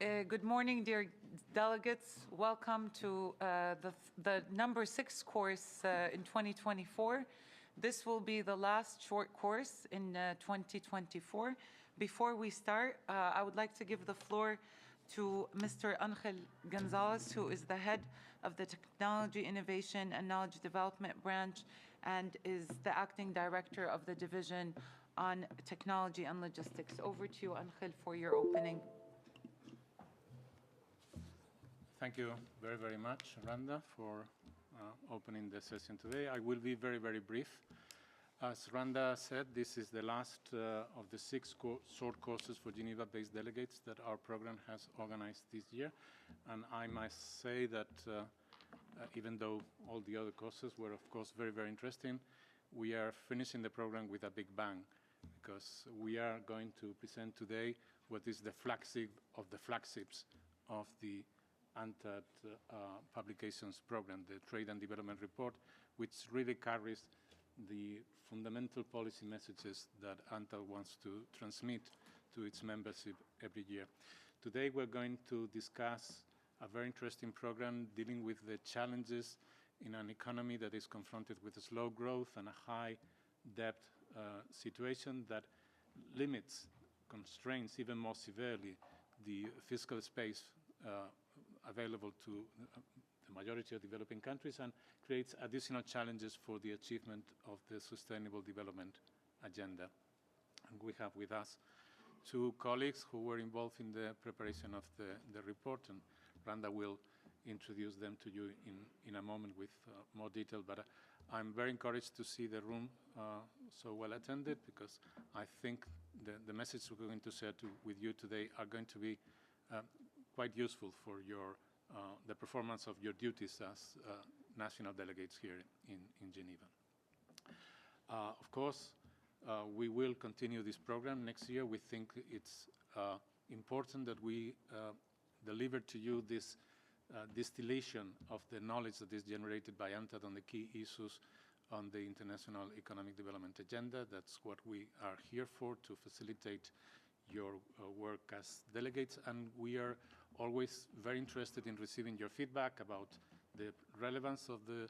Good morning, dear delegates. Welcome to the number 6 course in 2024. This will be the last short course in 2024. Before we start, I would like to give the floor to Mr. Angel Gonzalez, who is the head of the Technology Innovation and Knowledge Development Branch and is the acting director of the Division on Technology and Logistics. Over to you, Angel, for your opening. Thank you very, very much, Randa, for opening the session today. I will be very, very brief. As Randa said, this is the last of the 6 short courses for Geneva-based delegates that our program has organized this year. And I must say that even though all the other courses were, of course, very, very interesting, we are finishing the program with a big bang, because we are going to present today what is the flagship of the flagships of the UNCTAD publications program, the Trade and Development Report, which really carries the fundamental policy messages that UNCTAD wants to transmit to its membership every year. Today we're going to discuss a very interesting program dealing with the challenges in an economy that is confronted with a slow growth and a high debt situation that limits, constrains even more severely the fiscal space available to the majority of developing countries and creates additional challenges for the achievement of the Sustainable Development Agenda. And we have with us 2 colleagues who were involved in the preparation of the report, and Randa will introduce them to you in a moment with more detail. But I'm very encouraged to see the room so well attended, because I think the message we're going to share with you today are going to be quite useful for the performance of your duties as national delegates here in Geneva. Of course, we will continue this program next year. We think it's important that we deliver to you this distillation of the knowledge that is generated by UNCTAD on the key issues on the International Economic Development Agenda. That's what we are here for, to facilitate your work as delegates, and we are always very interested in receiving your feedback about the relevance of the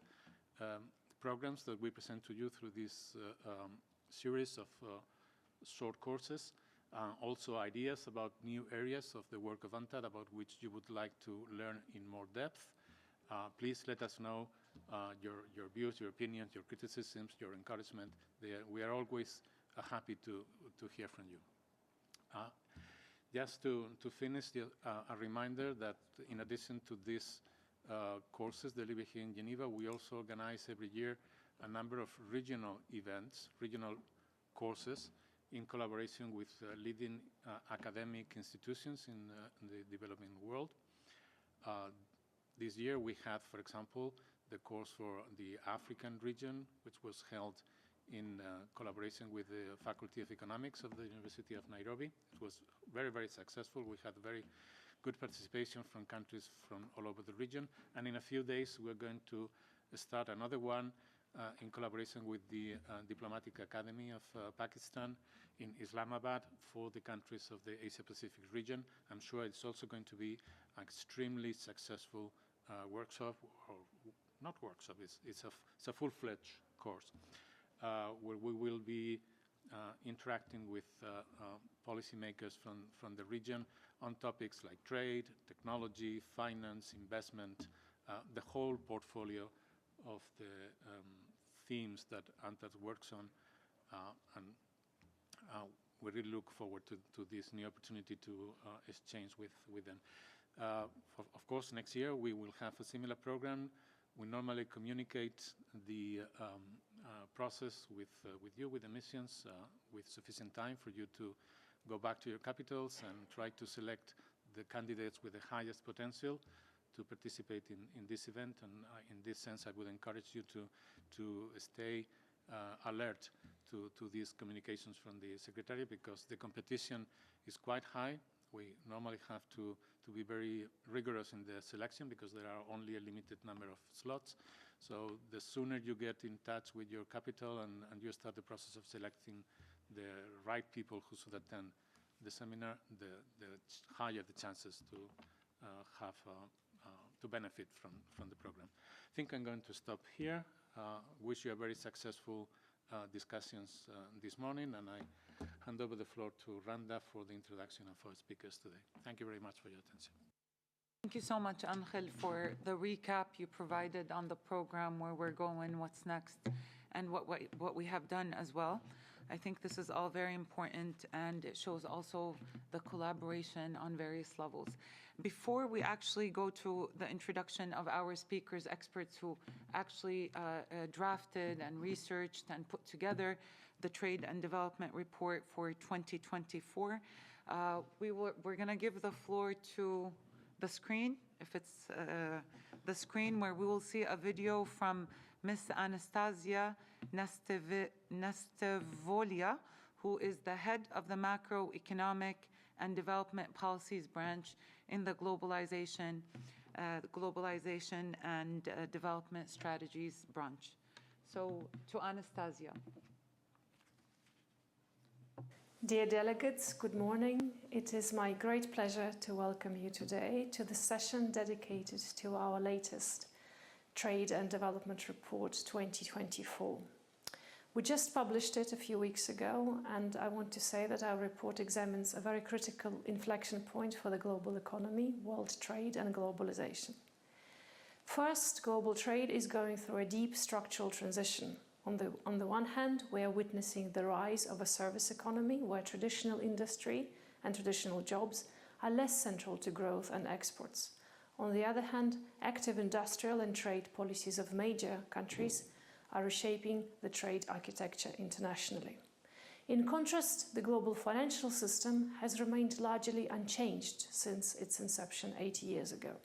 programs that we present to you through this series of short courses. Also ideas about new areas of the work of UNCTAD about which you would like to learn in more depth. Please let us know your views, your opinions, your criticisms, your encouragement. We are always happy to hear from you. Just to finish, a reminder that in addition to these courses delivered here in Geneva, we also organize every year a number of regional events, regional courses, in collaboration with leading academic institutions in the developing world. This year we had, for example, the course for the African region, which was held in collaboration with the Faculty of Economics of the University of Nairobi. It was very, very successful. We had very good participation from countries from all over the region. And in a few days, we're going to start another one in collaboration with the Diplomatic Academy of Pakistan in Islamabad for the countries of the Asia-Pacific region. I'm sure it's also going to be an extremely successful workshop, or not workshop, it's a full-fledged course. Where we will be interacting with policymakers from the region on topics like trade, technology, finance, investment, the whole portfolio of the themes that UNCTAD works on. And we really look forward to this new opportunity to exchange with them. Of course, next year we will have a similar program. We normally communicate the process with you, with the missions, with sufficient time for you to go back to your capitals and try to select the candidates with the highest potential to participate in this event. And in this sense, I would encourage you to stay alert to these communications from the Secretariat, because the competition is quite high. We normally have to be very rigorous in the selection, because there are only a limited number of slots. So the sooner you get in touch with your capital and you start the process of selecting the right people who should attend the seminar, the higher the chances to to benefit from the program. I think I'm going to stop here. Wish you a very successful discussions this morning, and I hand over the floor to Randa for the introduction of our speakers today. Thank you very much for your attention. Thank you so much, Angel, for the recap you provided on the program, where we're going, what's next, and what we have done as well. I think this is all very important, and it shows also the collaboration on various levels. Before we actually go to the introduction of our speakers, experts who actually drafted and researched and put together the Trade and Development Report for 2024, we're going to give the floor to the screen, if it's the screen, where we will see a video from Ms. Anastasia Nestevolia, who is the head of the Macroeconomic and Development Policies branch in the Globalization and Development Strategies branch. So, to Anastasia. Dear delegates, good morning. It is my great pleasure to welcome you today to the session dedicated to our latest Trade and Development Report 2024. We just published it a few weeks ago, and I want to say that our report examines a very critical inflection point for the global economy, world trade and globalization. First, global trade is going through a deep structural transition. On the one hand, we are witnessing the rise of a service economy where traditional industry and traditional jobs are less central to growth and exports. On the other hand, active industrial and trade policies of major countries are reshaping the trade architecture internationally. In contrast, the global financial system has remained largely unchanged since its inception 80 years ago.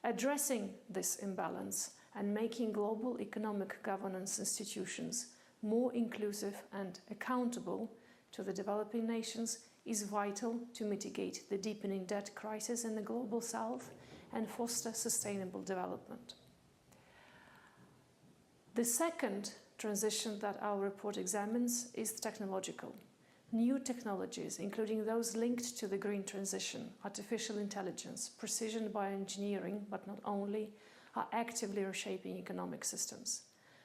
Addressing this imbalance and making global economic governance institutions more inclusive and accountable to the developing nations is vital to mitigate the deepening debt crisis in the global south and foster sustainable development. The second transition that our report examines is technological. New technologies, including those linked to the green transition, artificial intelligence, precision bioengineering, but not only, are actively reshaping economic systems.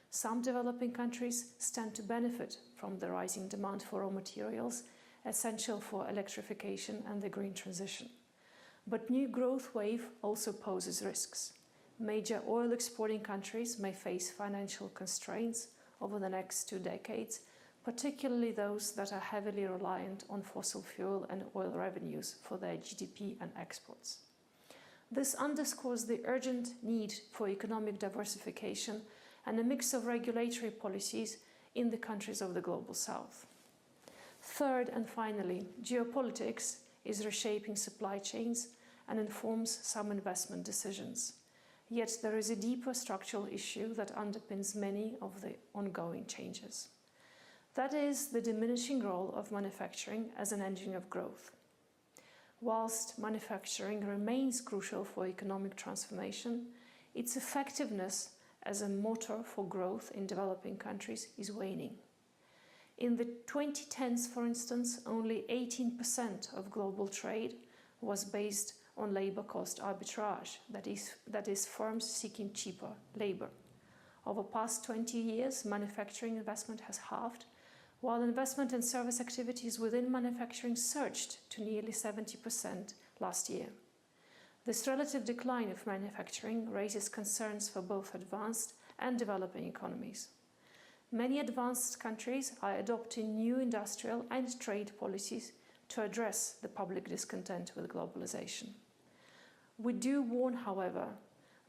Some developing countries stand to benefit from the rising demand for raw materials, essential for electrification and the green transition. But new growth wave also poses risks. Major oil exporting countries may face financial constraints over the next 2 decades, particularly those that are heavily reliant on fossil fuel and oil revenues for their GDP and exports. This underscores the urgent need for economic diversification and a mix of regulatory policies in the countries of the global south. Third and finally, geopolitics is reshaping supply chains and informs some investment decisions. Yet there is a deeper structural issue that underpins many of the ongoing changes. That is the diminishing role of manufacturing as an engine of growth. Whilst manufacturing remains crucial for economic transformation, its effectiveness as a motor for growth in developing countries is waning. In the 2010s, for instance, only 18% of global trade was based on labor cost arbitrage, that is firms seeking cheaper labor. Over the past 20 years, manufacturing investment has halved, while investment and service activities within manufacturing surged to nearly 70% last year. This relative decline of manufacturing raises concerns for both advanced and developing economies. Many advanced countries are adopting new industrial and trade policies to address the public discontent with globalization. We do warn, however,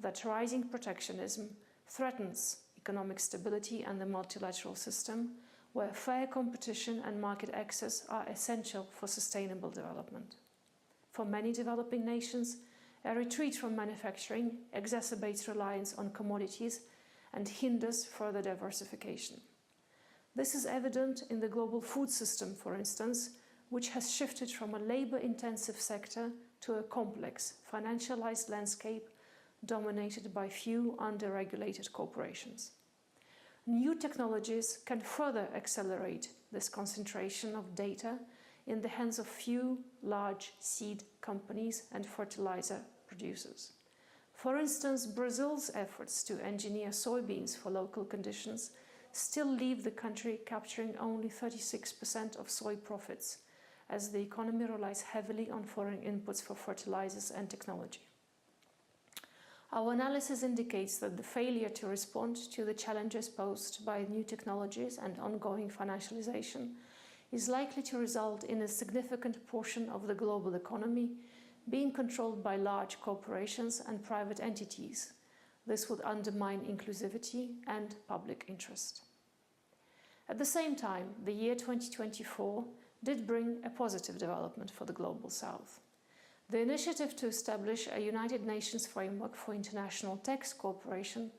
that rising protectionism threatens economic stability and the multilateral system, where fair competition and market access are essential for sustainable development. For many developing nations, a retreat from manufacturing exacerbates reliance on commodities and hinders further diversification. This is evident in the global food system, for instance, which has shifted from a labor-intensive sector to a complex, financialized landscape dominated by few under-regulated corporations. New technologies can further accelerate this concentration of data in the hands of few large seed companies and fertilizer producers. For instance, Brazil's efforts to engineer soybeans for local conditions still leave the country capturing only 36% of soy profits, as the economy relies heavily on foreign inputs for fertilizers and technology. Our analysis indicates that the failure to respond to the challenges posed by new technologies and ongoing financialization is likely to result in a significant portion of the global economy being controlled by large corporations and private entities. This would undermine inclusivity and public interest. At the same time, the year 2024 did bring a positive development for the Global South. The initiative to establish a United Nations framework for international tax cooperation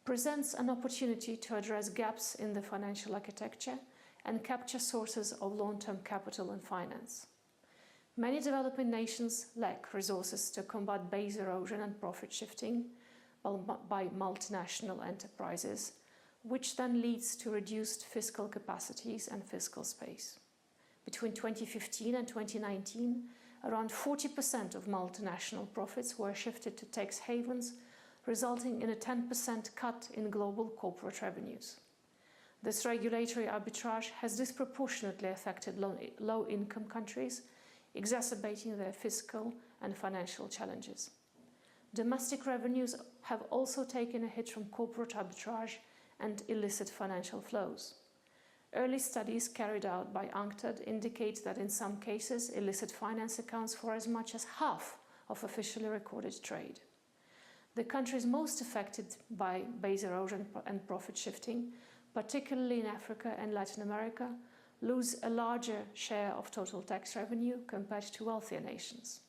presents an opportunity to address gaps in the financial architecture and capture sources of long-term capital and finance. Many developing nations lack resources to combat base erosion and profit shifting by multinational enterprises, which then leads to reduced fiscal capacities and fiscal space. Between 2015 and 2019, around 40% of multinational profits were shifted to tax havens, resulting in a 10% cut in global corporate revenues. This regulatory arbitrage has disproportionately affected low-income countries, exacerbating their fiscal and financial challenges. Domestic revenues have also taken a hit from corporate arbitrage and illicit financial flows. Early studies carried out by UNCTAD indicate that in some cases, illicit finance accounts for as much as half of officially recorded trade. The countries most affected by base erosion and profit shifting, particularly in Africa and Latin America, lose a larger share of total tax revenue compared to wealthier nations.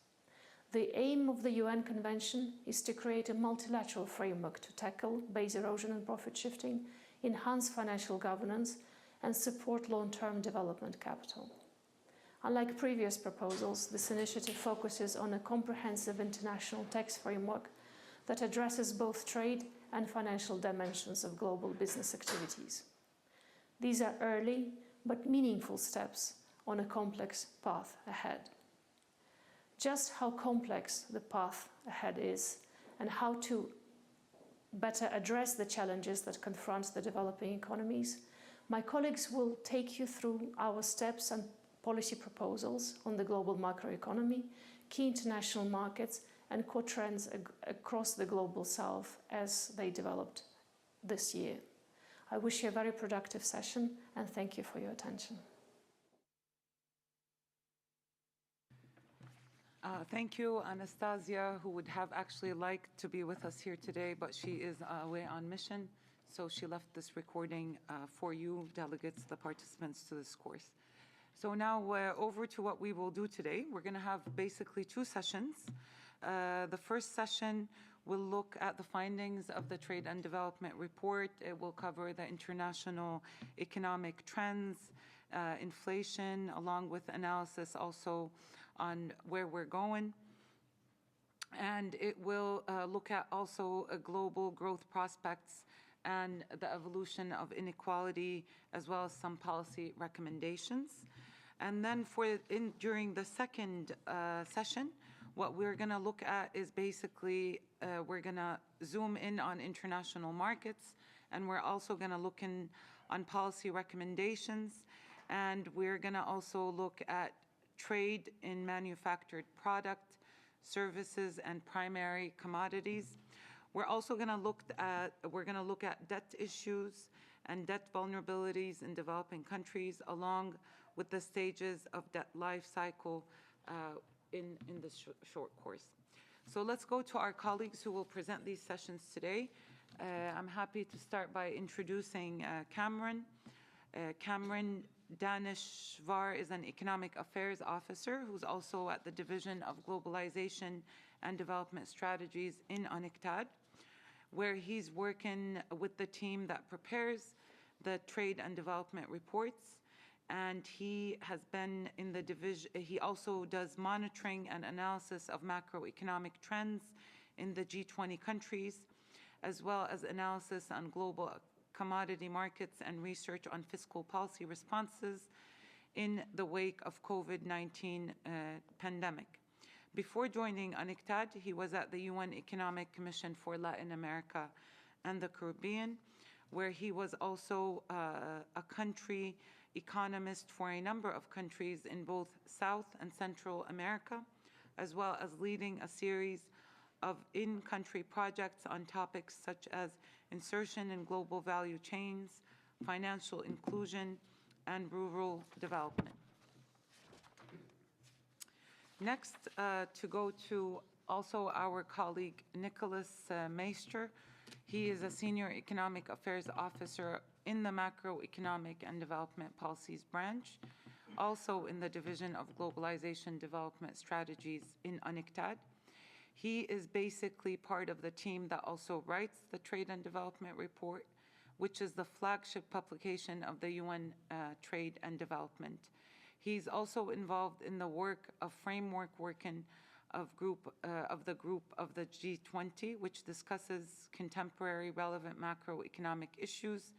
The aim of the UN Convention is to create a multilateral framework to tackle base erosion and profit shifting, enhance financial governance, and support long-term development capital. Unlike previous proposals, this initiative focuses on a comprehensive international tax framework that addresses both trade and financial dimensions of global business activities. These are early but meaningful steps on a complex path ahead. Just how complex the path ahead is and how to better address the challenges that confront the developing economies, my colleagues will take you through our steps and policy proposals on the global macroeconomy, key international markets, and core trends across the Global South as they developed this year. I wish you a very productive session and thank you for your attention. Thank you, Anastasia, who would have actually liked to be with us here today, but she is away on mission. So she left this recording for you, delegates, the participants to this course. So now over to what we will do today. We're going to have basically two sessions. The first session will look at the findings of the Trade and Development Report. It will cover the international economic trends, inflation, along with analysis also on where we're going. And it will look at also global growth prospects and the evolution of inequality, as well as some policy recommendations. And then during the second session, what we're going to look at is basically we're going to zoom in on international markets, and we're also going to look on policy recommendations, and we're going to also look at trade in manufactured product, services, and primary commodities. We're also going to look at debt issues and debt vulnerabilities in developing countries, along with the stages of debt life cycle in this short course. So let's go to our colleagues who will present these sessions today. I'm happy to start by introducing Cameron. Cameron Daneshvar is an economic affairs officer who's also at the Division of Globalization and Development Strategies in UNCTAD, where he's working with the team that prepares the trade and development reports. And he has been in the division, he also does monitoring and analysis of macroeconomic trends in the G20 countries, as well as analysis on global commodity markets and research on fiscal policy responses in the wake of COVID-19 pandemic. Before joining UNCTAD, he was at the UN Economic Commission for Latin America and the Caribbean, where he was also a country economist for a number of countries in both South and Central America, as well as leading a series of in-country projects on topics such as insertion in global value chains, financial inclusion, and rural development. Next, to go to also our colleague Nicholas Meister. He is a Senior Economic Affairs Officer in the Macroeconomic and Development Policies branch, also in the Division of Globalization Development Strategies in UNCTAD. He is basically part of the team that also writes the Trade and Development Report, which is the flagship publication of the UN Trade and Development. He's also involved in the work of framework working of the group of the G20, which discusses contemporary relevant macroeconomic issues.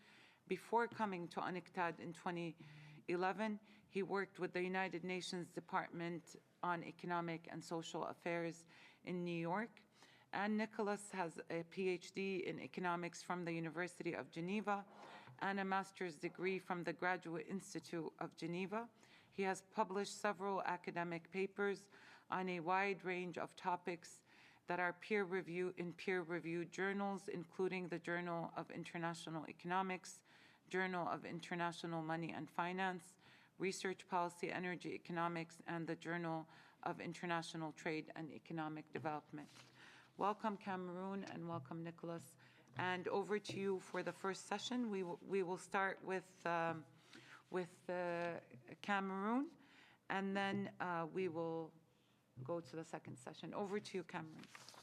Before coming to UNCTAD in 2011, he worked with the United Nations Department on Economic and Social Affairs in New York. And Nicholas has a PhD in economics from the University of Geneva and a master's degree from the Graduate Institute of Geneva. He has published several academic papers on a wide range of topics that are peer-reviewed journals, including the Journal of International Economics, Journal of International Money and Finance, Research Policy, Energy Economics, and the Journal of International Trade and Economic Development. Welcome, Cameroon, and welcome, Nicholas. And over to you for the first session. We will start with Cameroon, and then we will go to the second session. Over to you, Cameroon.